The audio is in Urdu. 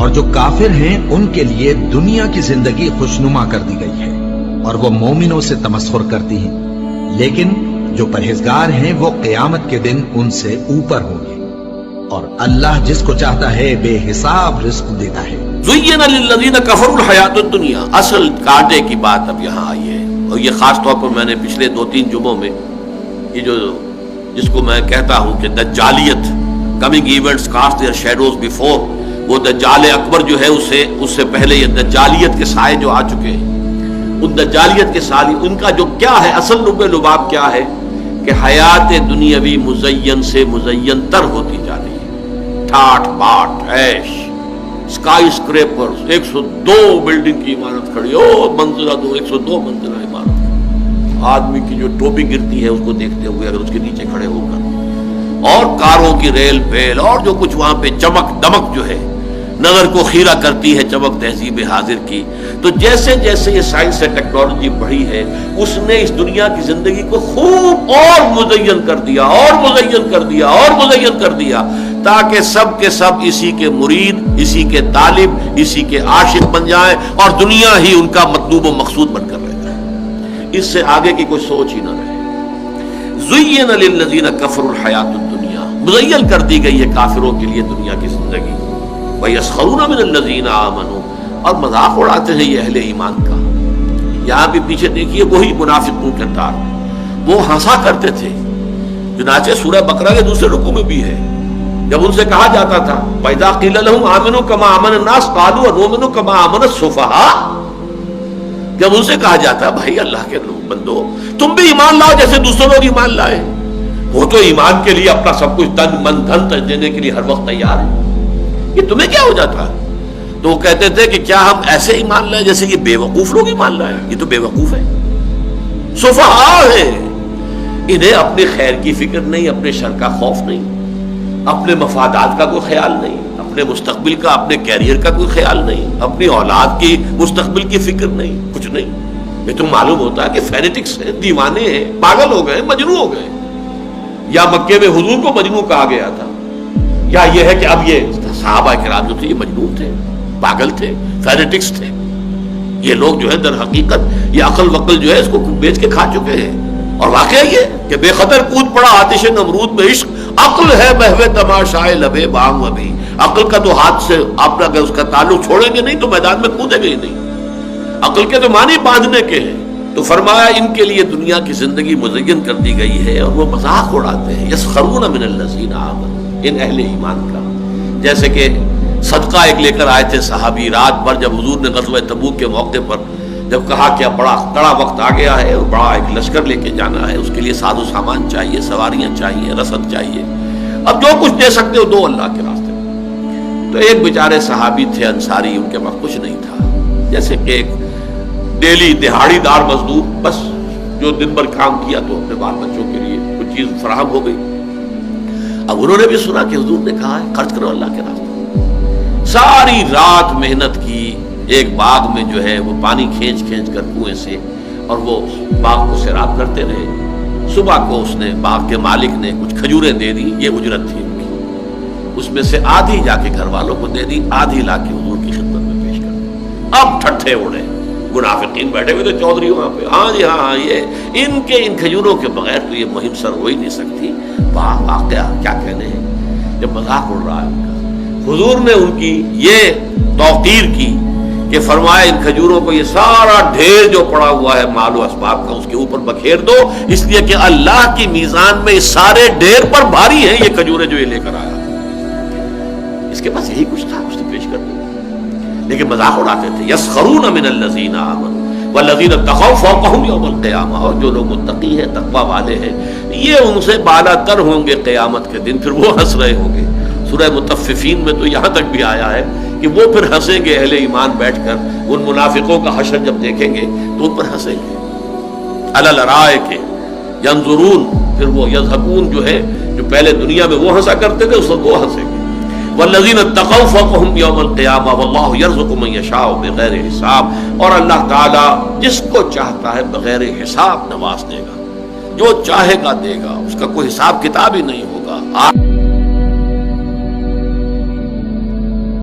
اور جو کافر ہیں ان کے لیے دنیا کی زندگی خوشنما کر دی گئی ہے اور وہ مومنوں سے تمسخر کرتی ہیں، لیکن جو پرہیزگار ہیں وہ قیامت کے دن ان سے اوپر ہوں گے، اور اللہ جس کو چاہتا ہے بے حساب رزق دیتا ہے۔ زین للذین کفروا الحیات الدنیا، اصل کاٹے کی بات اب یہاں آئی ہے، اور یہ خاص طور پر میں نے پچھلے 2-3 جمعوں میں یہ جس کو میں کہتا ہوں کہ دجالیت، coming events cast their shadows before, وہ دجال اکبر جو ہے اس سے پہلے یہ دجالیت کے سائے جو آ چکے ہیں، ان دجالیت کے سائے ان کا جو کیا ہے اصل لب لباب کیا ہے کہ حیات دنیاوی مزین سے مزین تر ہوتی جا رہی ہے، ٹھاٹ باٹ عیش، اسکائی اسکریپرز، 102 بلڈنگ کی عمارت کھڑی ہو، منزلہ 102 منزلہ عمارت، آدمی کی جو ٹوپی گرتی ہے اس کو دیکھتے ہوئے اگر اس کے نیچے کھڑے ہو کر، اور کاروں کی ریل پیل اور جو کچھ وہاں پہ چمک دمک جو ہے نظر کو خیرہ کرتی ہے، چمک تہذیب حاضر کی۔ تو جیسے جیسے یہ سائنس اور ٹیکنالوجی بڑھی ہے اس نے اس دنیا کی زندگی کو خوب اور مزین کر دیا اور مزین کر دیا اور مزین کر دیا، تاکہ سب کے سب اسی کے مرید، اسی کے طالب، اسی کے عاشق بن جائیں، اور دنیا ہی ان کا مطلوب و مقصود بن کر رہ جائے، اس سے آگے کی کوئی سوچ ہی نہ رہے۔ زین للذین کفروا الحیات الدنیا، مزین کر دی گئی ہے کافروں کے لیے دنیا کی زندگی، وَيَسْخَرُونَ مِنَ الَّذِينَ آمَنُوا، اور مذاق اڑاتے ہیں یہ اہل ایمان کا۔ یہاں بھی پیچھے دیکھیے وہی منافقوں کے کردار، وہ ہنسا کرتے تھے، چنانچہ سورہ بقرہ کے دوسرے رکوع میں بھی ہے، جب ان سے کہا جاتا تھا وَإِذَا قِيلَ لَهُمْ آمِنُوا كَمَا آمَنَ النَّاسُ قَالُوا وَنُؤْمِنُ كَمَا آمَنَ السُّفَهَاءُ، جب ان سے کہا جاتا بھائی اللہ کے بندو تم بھی ایمان لاؤ جیسے دوسرے لوگ ایمان لائے، وہ تو ایمان کے لیے اپنا سب کچھ تن من دھن دینے کے لیے ہر وقت تیار ہے، یہ تمہیں کیا ہو جاتا ہے؟ تو وہ کہتے تھے کہ کیا ہم ایسے ایمان لائیں جیسے یہ بے وقوف لوگ ایمان لائیں؟ یہ تو بے وقوف ہے، سفہاء ہے، انہیں اپنے خیر کی فکر نہیں، اپنے شر کا خوف نہیں، اپنے مفادات کا کوئی خیال نہیں، اپنے مستقبل کا، اپنے کیریئر کا کوئی خیال نہیں، اپنی اولاد کی مستقبل کی فکر نہیں، کچھ نہیں۔ یہ تو معلوم ہوتا ہے کہ فینیٹکس ہیں، دیوانے ہیں، پاگل ہو گئے، مجنون ہو گئے، یا مکے میں حضور کو مجنون کہا گیا تھا، یا یہ ہے کہ اب یہ صحابہ کرام جو تھے یہ مجنون تھے، پاگل تھے، فینیٹکس تھے۔ یہ لوگ جو ہے در حقیقت یہ عقل وقل جو ہے اس کو بیچ کے کھا چکے ہیں، اور واقعہ یہ کہ بے خطر کود پڑا آتش نمرود میں عشق، عقل ہے محو تماشائے لبے بام ابھی، عقل کا تو ہاتھ سے آپ اگر اس کا تعلق چھوڑیں گے نہیں تو میدان میں کودے گے ہی نہیں، عقل کے تو معنی باندھنے کے ہیں۔ تو فرمایا ان کے لیے دنیا کی زندگی مزین کر دی گئی ہے اور وہ مذاق اڑاتے ہیں، یسخرون من الذین آمنوا، ان اہل ایمان کا۔ جیسے کہ صدقہ ایک لے کر آئے تھے صحابی، رات بھر جب حضور نے غزوہ تبوک کے موقع پر جب کہا کہ اب بڑا کڑا وقت آ گیا ہے اور بڑا ایک لشکر لے کے جانا ہے، اس کے لیے ساز و سامان چاہیے، سواریاں چاہیے، رسد چاہیے، اب جو کچھ دے سکتے ہو دو اللہ کے راستے میں۔ تو ایک بیچارے صحابی تھے انصاری، ان کے پاس کچھ نہیں تھا، جیسے کہ ایک ڈیلی دہاڑی دار مزدور، بس جو دن بھر کام کیا تو اپنے بال بچوں کے لیے کچھ چیز فراہم ہو گئی۔ اب انہوں نے بھی سنا کہ حضور نے کہا ہے خرچ کرو اللہ کے راستے، ساری رات محنت کی، ایک باغ میں جو ہے وہ پانی کھینچ کھینچ کر کنویں سے، اور وہ باغ کو سیراب کرتے رہے۔ صبح کو اس نے باغ کے مالک نے کچھ کھجوریں دے دی، یہ اجرت تھی ان کی، اس میں سے آدھی جا کے گھر والوں کو دے دی، آدھی لا کے حضور کی خدمت میں پیش کر دی۔ اب ٹھٹھے اڑے، منافقین بیٹھے ہوئے تھے چودھری وہاں پہ، ہاں جی ہاں یہ ان کھجوروں کے بغیر تو یہ مہم سر ہو ہی نہیں سکتی۔ واقعہ کیا کہنے ہیں، جب مذاق اڑ رہا ہے ان کا، حضور نے ان کی یہ توقیر کی کہ فرمایا ان کھجوروں کو یہ سارا ڈھیر جو پڑا ہوا ہے مال و اسباب کا اس کے اوپر بکھیر دو، اس لیے کہ اللہ کی میزان میں اس سارے ڈھیر پر بھاری ہیں یہ کھجوریں جو یہ لے کر آیا۔ اس کے پاس یہی کچھ تھا، اس نے پیش کر دیا، لیکن مذاق اڑاتے تھے۔ یسخرون من الذین آمنوا والذین اتقوا فوقہم یوم القیامہ، اور جو لوگ متقی ہیں، تقوی والے ہیں، یہ ان سے بالا تر ہوں گے قیامت کے دن، پھر وہ ہنس رہے ہوں گے۔ سورہ مطففین میں تو یہاں تک بھی آیا ہے کہ وہ پھر ہنسیں گے، اہل ایمان بیٹھ کر ان منافقوں کا حشر جب دیکھیں گے تو ان پر ہنسیں گے۔ علی الارائک ینظرون، پھر وہ یضحکون جو ہے جو پہلے دنیا میں وہ ہنسا کرتے تھے اس وقت وہ ہنسیں گے۔ والذین اتقوا فوقہم یوم القیامہ واللہ یرزق من یشاء بغیر حساب، اور اللہ تعالیٰ جس کو چاہتا ہے بغیر حساب نواز دے گا، جو چاہے گا دے گا، اس کا کوئی حساب کتاب ہی نہیں ہوگا۔